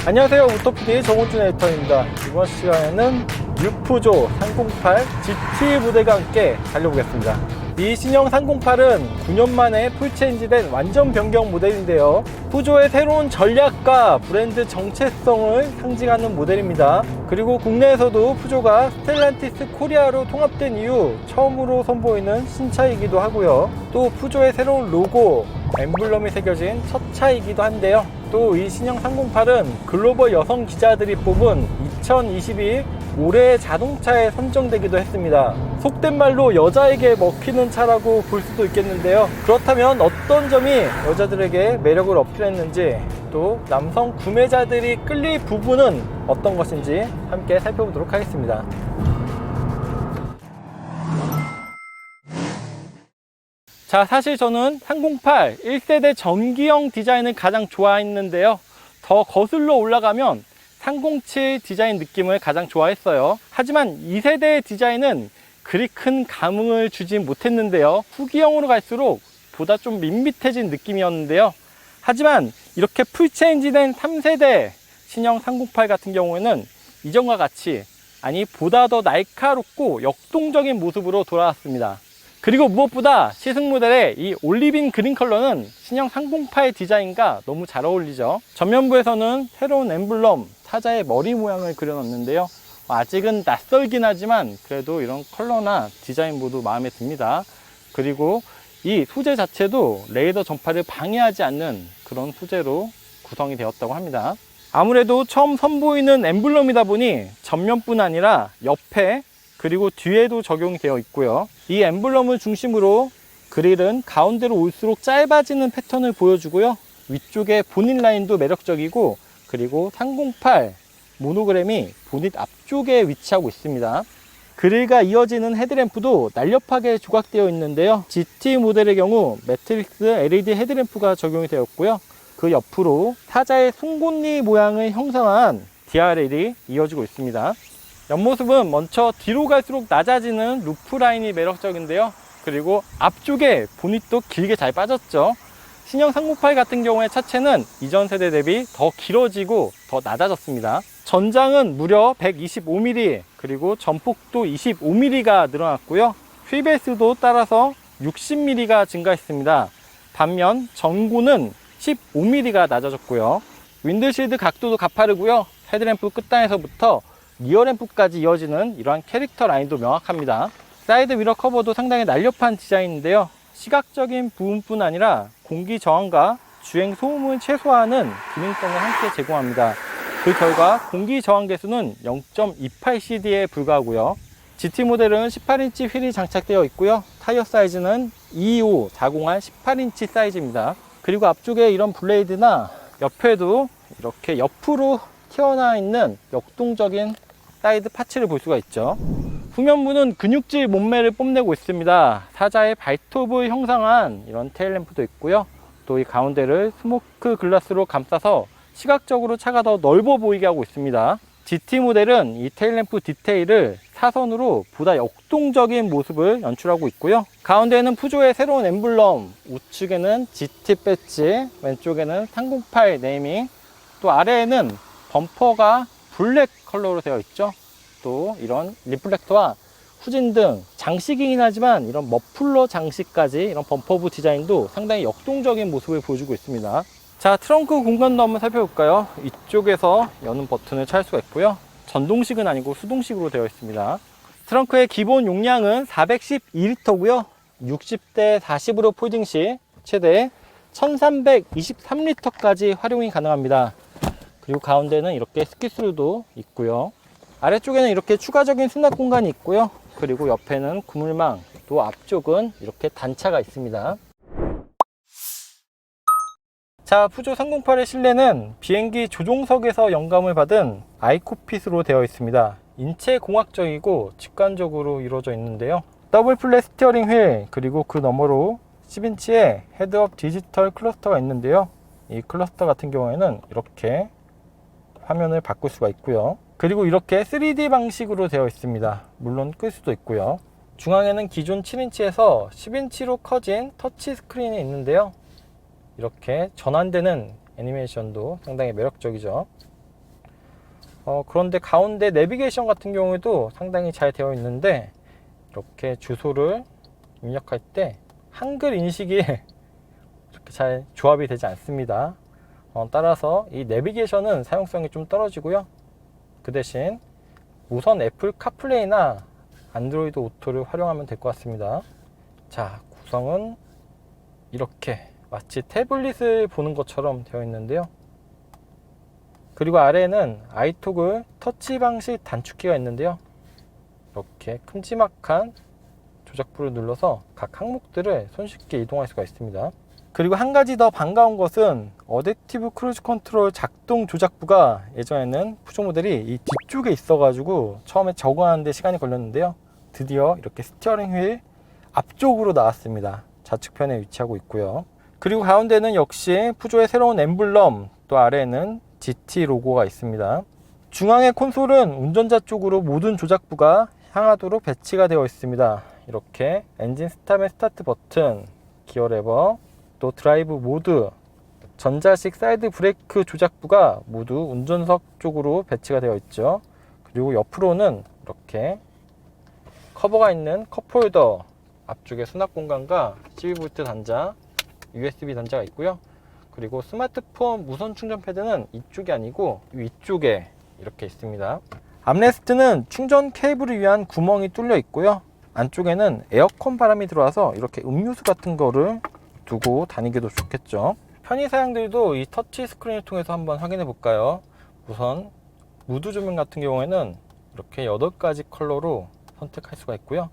안녕하세요, 오토PD 정호준 에디터입니다. 이번 시간에는 퓨조 308 GT 모델과 함께 달려보겠습니다. 이 신형 308은 9년 만에 풀체인지된 완전 변경 모델인데요, 퓨조의 새로운 전략과 브랜드 정체성을 상징하는 모델입니다. 그리고 국내에서도 퓨조가 스텔란티스 코리아로 통합된 이후 처음으로 선보이는 신차이기도 하고요, 또 퓨조의 새로운 로고, 엠블럼이 새겨진 첫 차이기도 한데요, 또 이 신형 308은 글로벌 여성 기자들이 뽑은 2022 올해의 자동차에 선정되기도 했습니다. 속된 말로 여자에게 먹히는 차라고 볼 수도 있겠는데요, 그렇다면 어떤 점이 여자들에게 매력을 어필했는지, 또 남성 구매자들이 끌릴 부분은 어떤 것인지 함께 살펴보도록 하겠습니다. 자, 사실 저는 308 1세대 전기형 디자인을 가장 좋아했는데요, 더 거슬러 올라가면 307 디자인 느낌을 가장 좋아했어요. 하지만 2세대의 디자인은 그리 큰 감흥을 주지 못했는데요, 후기형으로 갈수록 보다 좀 밋밋해진 느낌이었는데요, 하지만 이렇게 풀체인지된 3세대 신형 308 같은 경우에는 이전과 같이, 아니 보다 더 날카롭고 역동적인 모습으로 돌아왔습니다. 그리고 무엇보다 시승 모델의 이 올리빈 그린 컬러는 신형 308 디자인과 너무 잘 어울리죠. 전면부에서는 새로운 엠블럼, 사자의 머리 모양을 그려놨는데요, 아직은 낯설긴 하지만 그래도 이런 컬러나 디자인 모두 마음에 듭니다. 그리고 이 소재 자체도 레이더 전파를 방해하지 않는 그런 소재로 구성이 되었다고 합니다. 아무래도 처음 선보이는 엠블럼이다 보니 전면뿐 아니라 옆에 그리고 뒤에도 적용이 되어 있고요, 이 엠블럼을 중심으로 그릴은 가운데로 올수록 짧아지는 패턴을 보여주고요, 위쪽에 보닛 라인도 매력적이고, 그리고 308 모노그램이 보닛 앞쪽에 위치하고 있습니다. 그릴과 이어지는 헤드램프도 날렵하게 조각되어 있는데요, GT 모델의 경우 매트릭스 LED 헤드램프가 적용이 되었고요, 그 옆으로 사자의 송곳니 모양을 형상한 DRL이 이어지고 있습니다. 옆모습은 먼저 뒤로 갈수록 낮아지는 루프 라인이 매력적인데요, 그리고 앞쪽에 보닛도 길게 잘 빠졌죠. 신형 308 같은 경우에 차체는 이전 세대 대비 더 길어지고 더 낮아졌습니다. 전장은 무려 125mm, 그리고 전폭도 25mm가 늘어났고요, 휠베이스도 따라서 60mm가 증가했습니다. 반면 전고는 15mm가 낮아졌고요, 윈드실드 각도도 가파르고요, 헤드램프 끝단에서부터 리어램프까지 이어지는 이러한 캐릭터 라인도 명확합니다. 사이드 미러 커버도 상당히 날렵한 디자인인데요, 시각적인 부분뿐 아니라 공기 저항과 주행 소음을 최소화하는 기능성을 함께 제공합니다. 그 결과 공기 저항 개수는 0.28cd에 불과하고요, GT 모델은 18인치 휠이 장착되어 있고요, 타이어 사이즈는 225/401 18인치 사이즈입니다. 그리고 앞쪽에 이런 블레이드나 옆에도 이렇게 옆으로 튀어나와 있는 역동적인 사이드 파츠를 볼 수가 있죠. 후면부는 근육질 몸매를 뽐내고 있습니다. 사자의 발톱을 형상한 이런 테일램프도 있고요, 또 이 가운데를 스모크 글라스로 감싸서 시각적으로 차가 더 넓어 보이게 하고 있습니다. GT 모델은 이 테일램프 디테일을 사선으로 보다 역동적인 모습을 연출하고 있고요, 가운데에는 퓨조의 새로운 엠블럼, 우측에는 GT 배지, 왼쪽에는 308 네이밍, 또 아래에는 범퍼가 블랙 컬러로 되어 있죠. 또 이런 리플렉터와 후진등, 장식이긴 하지만 이런 머플러 장식까지 이런 범퍼부 디자인도 상당히 역동적인 모습을 보여주고 있습니다. 자, 트렁크 공간도 한번 살펴볼까요? 이쪽에서 여는 버튼을 찰 수가 있고요, 전동식은 아니고 수동식으로 되어 있습니다. 트렁크의 기본 용량은 412리터고요 60대 40으로 폴딩 시 최대 1323리터까지 활용이 가능합니다. 그리고 가운데는 이렇게 스키스루도 있고요, 아래쪽에는 이렇게 추가적인 수납 공간이 있고요, 그리고 옆에는 그물망, 또 앞쪽은 이렇게 단차가 있습니다. 자, 퓨조 308의 실내는 비행기 조종석에서 영감을 받은 아이코핏으로 되어 있습니다. 인체공학적이고 직관적으로 이루어져 있는데요, 더블 플랫 스티어링 휠, 그리고 그 너머로 10인치의 헤드업 디지털 클러스터가 있는데요, 이 클러스터 같은 경우에는 이렇게 화면을 바꿀 수가 있고요, 그리고 이렇게 3D 방식으로 되어 있습니다. 물론 끌 수도 있고요. 중앙에는 기존 7인치에서 10인치로 커진 터치 스크린이 있는데요, 이렇게 전환되는 애니메이션도 상당히 매력적이죠. 그런데 가운데 내비게이션 같은 경우에도 상당히 잘 되어 있는데, 이렇게 주소를 입력할 때 한글 인식이 이렇게 잘 조합이 되지 않습니다. 따라서 이 내비게이션은 사용성이 좀 떨어지고요. 그 대신 우선 애플 카플레이나 안드로이드 오토를 활용하면 될 것 같습니다. 자, 구성은 이렇게 마치 태블릿을 보는 것처럼 되어 있는데요. 그리고 아래에는 아이토글 터치 방식 단축키가 있는데요. 이렇게 큼지막한 조작부를 눌러서 각 항목들을 손쉽게 이동할 수가 있습니다. 그리고 한 가지 더 반가운 것은 어댑티브 크루즈 컨트롤 작동 조작부가 예전에는 푸조 모델이 이 뒤쪽에 있어 가지고 처음에 적응하는 데 시간이 걸렸는데요. 드디어 이렇게 스티어링 휠 앞쪽으로 나왔습니다. 좌측편에 위치하고 있고요. 그리고 가운데는 역시 푸조의 새로운 엠블럼, 또 아래에는 GT 로고가 있습니다. 중앙의 콘솔은 운전자 쪽으로 모든 조작부가 향하도록 배치가 되어 있습니다. 이렇게 엔진 스탑 앤 스타트 버튼, 기어 레버, 또 드라이브 모드, 전자식 사이드 브레이크 조작부가 모두 운전석 쪽으로 배치가 되어 있죠. 그리고 옆으로는 이렇게 커버가 있는 컵홀더, 앞쪽에 수납 공간과 12V 단자, USB 단자가 있고요. 그리고 스마트폰 무선 충전 패드는 이쪽이 아니고 위쪽에 이렇게 있습니다. 암레스트는 충전 케이블을 위한 구멍이 뚫려 있고요. 안쪽에는 에어컨 바람이 들어와서 이렇게 음료수 같은 거를 두고 다니기도 좋겠죠. 편의사양들도 이 터치 스크린을 통해서 한번 확인해 볼까요? 우선 무드 조명 같은 경우에는 이렇게 8가지 컬러로 선택할 수가 있고요.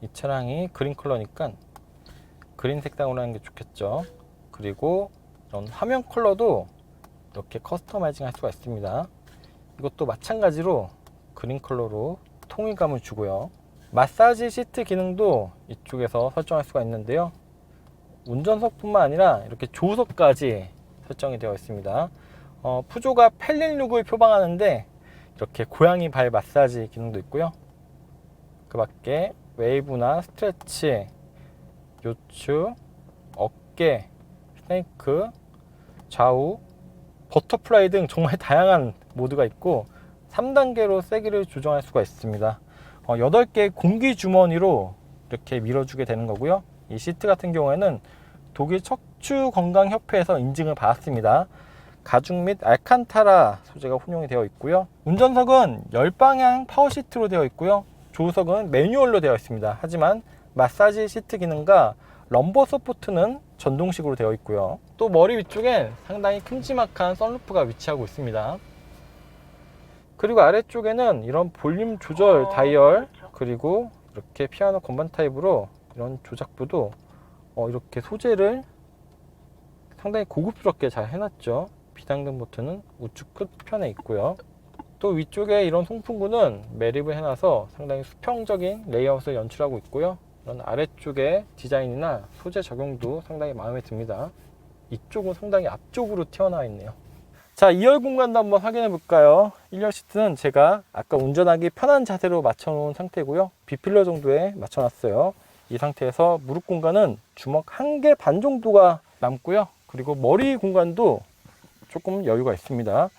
이 차량이 그린 컬러니까 그린 색상으로 하는 게 좋겠죠. 그리고 이런 화면 컬러도 이렇게 커스터마이징 할 수가 있습니다. 이것도 마찬가지로 그린 컬러로 통일감을 주고요. 마사지 시트 기능도 이쪽에서 설정할 수가 있는데요. 운전석뿐만 아니라 이렇게 조석까지 설정이 되어 있습니다. 푸조가 펠린 룩을 표방하는데 이렇게 고양이 발 마사지 기능도 있고요. 그 밖에 웨이브나 스트레치, 요추, 어깨, 스네이크, 좌우, 버터플라이 등 정말 다양한 모드가 있고 3단계로 세기를 조정할 수가 있습니다. 8개의 공기 주머니로 이렇게 밀어주게 되는 거고요. 이 시트 같은 경우에는 독일 척추건강협회에서 인증을 받았습니다. 가죽 및 알칸타라 소재가 혼용이 되어 있고요. 운전석은 10방향 파워시트로 되어 있고요. 조수석은 매뉴얼로 되어 있습니다. 하지만 마사지 시트 기능과 럼버 서포트는 전동식으로 되어 있고요. 또 머리 위쪽엔 상당히 큼지막한 선루프가 위치하고 있습니다. 그리고 아래쪽에는 이런 볼륨 조절 다이얼, 그리고 이렇게 피아노 건반 타입으로 이런 조작부도 이렇게 소재를 상당히 고급스럽게 잘 해놨죠. 비상등 버튼은 우측 끝편에 있고요. 또 위쪽에 이런 송풍구는 매립을 해놔서 상당히 수평적인 레이아웃을 연출하고 있고요. 이런 아래쪽에 디자인이나 소재 적용도 상당히 마음에 듭니다. 이쪽은 상당히 앞쪽으로 튀어나와 있네요. 자, 2열 공간도 한번 확인해 볼까요? 1열 시트는 제가 아까 운전하기 편한 자세로 맞춰 놓은 상태고요. B필러 정도에 맞춰 놨어요. 이 상태에서 무릎 공간은 주먹 1개 반 정도가 남고요. 그리고 머리 공간도 조금 여유가 있습니다.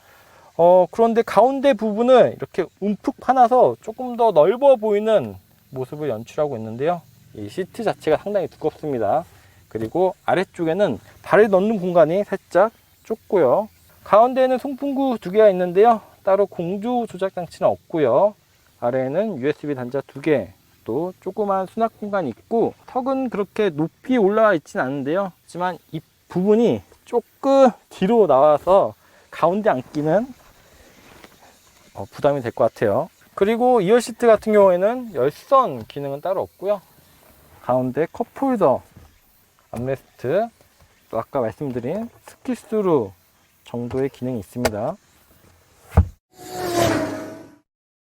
그런데 가운데 부분을 이렇게 움푹 파놔서 조금 더 넓어 보이는 모습을 연출하고 있는데요. 이 시트 자체가 상당히 두껍습니다. 그리고 아래쪽에는 발을 넣는 공간이 살짝 좁고요. 가운데에는 송풍구 2개가 있는데요. 따로 공조 조작 장치는 없고요. 아래에는 USB 단자 2개, 또 조그만 수납 공간이 있고, 턱은 그렇게 높이 올라와 있지는 않은데요. 하지만 이 부분이 조금 뒤로 나와서 가운데 앉기는 부담이 될 것 같아요. 그리고 2열 시트 같은 경우에는 열선 기능은 따로 없고요. 가운데 컵홀더, 암레스트, 또 아까 말씀드린 스키스루 정도의 기능이 있습니다.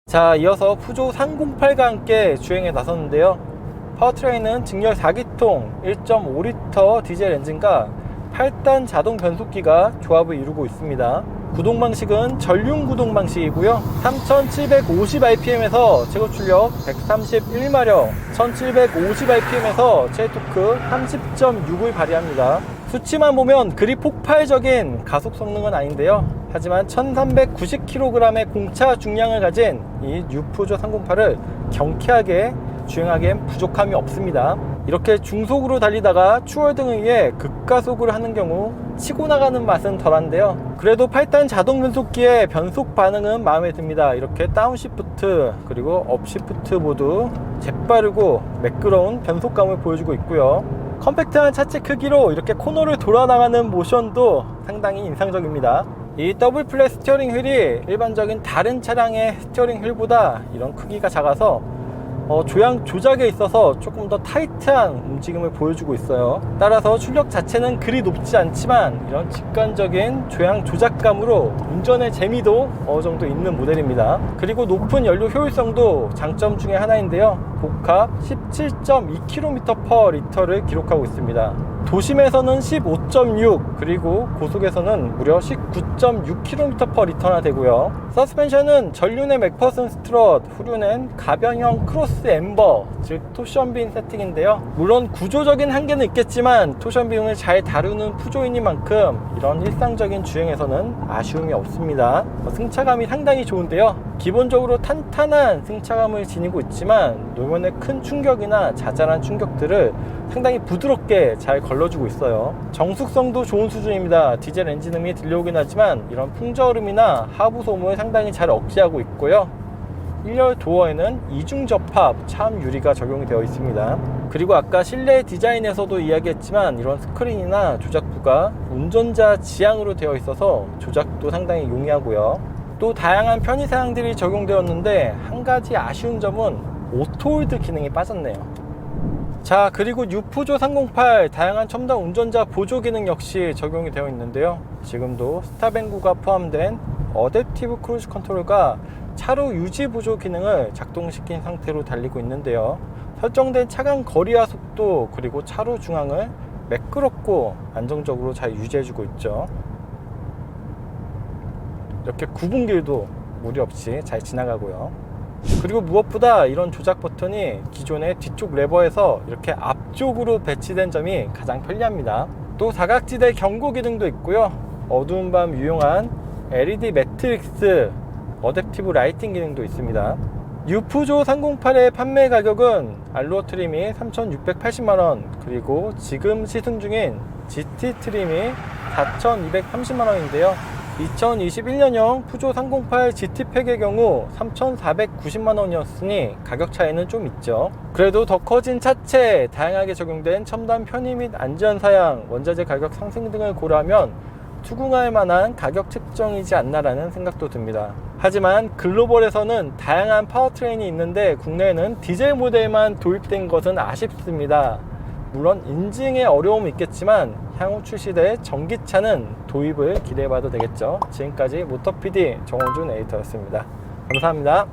자, 이어서 푸조 308과 함께 주행에 나섰는데요. 파워트레인은 직렬 4기통 1.5L 디젤 엔진과 8단 자동 변속기가 조합을 이루고 있습니다. 구동 방식은 전륜 구동 방식이고요. 3750rpm에서 최고 출력 131마력, 1750rpm에서 최대 토크 30.6을 발휘합니다. 수치만 보면 그리 폭발적인 가속 성능은 아닌데요. 하지만 1390kg의 공차 중량을 가진 이 뉴푸조 308을 경쾌하게 주행하기엔 부족함이 없습니다. 이렇게 중속으로 달리다가 추월등에 의해 급가속을 하는 경우 치고 나가는 맛은 덜한데요. 그래도 8단 자동 변속기의 변속 반응은 마음에 듭니다. 이렇게 다운시프트 그리고 업시프트 모두 재빠르고 매끄러운 변속감을 보여주고 있고요. 컴팩트한 차체 크기로 이렇게 코너를 돌아 나가는 모션도 상당히 인상적입니다. 이 더블 플랫 스티어링 휠이 일반적인 다른 차량의 스티어링 휠보다 이런 크기가 작아서 조향 조작에 있어서 조금 더 타이트한 움직임을 보여주고 있어요. 따라서 출력 자체는 그리 높지 않지만 이런 직관적인 조향 조작감으로 운전의 재미도 어느 정도 있는 모델입니다. 그리고 높은 연료 효율성도 장점 중에 하나인데요. 복합 17.2km/L를 기록하고 있습니다. 도심에서는 15.6 그리고 고속에서는 무려 19.6km/L나 되고요. 서스펜션은 전륜의 맥퍼슨 스트럿, 후륜엔 가변형 크로스 엠버, 즉 토션빔 세팅인데요. 물론 구조적인 한계는 있겠지만 토션빔을 잘 다루는 푸조이니만큼 이런 일상적인 주행에서는 아쉬움이 없습니다. 승차감이 상당히 좋은데요. 기본적으로 탄탄한 승차감을 지니고 있지만 노면의 큰 충격이나 자잘한 충격들을 상당히 부드럽게 잘 걸러주고 있어요. 정숙성도 좋은 수준입니다. 디젤 엔진음이 들려오긴 하지만 이런 풍저음이나 하부 소음을 상당히 잘 억제하고 있고요. 1열 도어에는 이중 접합 차음 유리가 적용이 되어 있습니다. 그리고 아까 실내 디자인에서도 이야기했지만 이런 스크린이나 조작부가 운전자 지향으로 되어 있어서 조작도 상당히 용이하고요. 또 다양한 편의 사양들이 적용되었는데 한 가지 아쉬운 점은 오토홀드 기능이 빠졌네요. 자, 그리고 뉴푸조 308 다양한 첨단 운전자 보조 기능 역시 적용이 되어 있는데요. 지금도 스탑앤고가 포함된 어댑티브 크루즈 컨트롤과 차로 유지 보조 기능을 작동시킨 상태로 달리고 있는데요. 설정된 차간 거리와 속도 그리고 차로 중앙을 매끄럽고 안정적으로 잘 유지해주고 있죠. 이렇게 구분길도 무리 없이 잘 지나가고요. 그리고 무엇보다 이런 조작 버튼이 기존의 뒤쪽 레버에서 이렇게 앞쪽으로 배치된 점이 가장 편리합니다. 또 사각지대 경고 기능도 있고요. 어두운 밤 유용한 LED 매트릭스 어댑티브 라이팅 기능도 있습니다. 뉴푸조 308의 판매 가격은 알로어 트림이 3,680만원, 그리고 지금 시승 중인 GT 트림이 4,230만원인데요 2021년형 푸조 308 GT팩의 경우 3,490만원이었으니 가격 차이는 좀 있죠. 그래도 더 커진 차체, 다양하게 적용된 첨단 편의 및 안전사양, 원자재 가격 상승 등을 고려하면 투궁할 만한 가격 책정이지 않나라는 생각도 듭니다. 하지만 글로벌에서는 다양한 파워트레인이 있는데 국내에는 디젤 모델만 도입된 것은 아쉽습니다. 물론 인증에 어려움이 있겠지만 향후 출시될 전기차는 도입을 기대해봐도 되겠죠. 지금까지 모터PD 정원준 에디터였습니다. 감사합니다.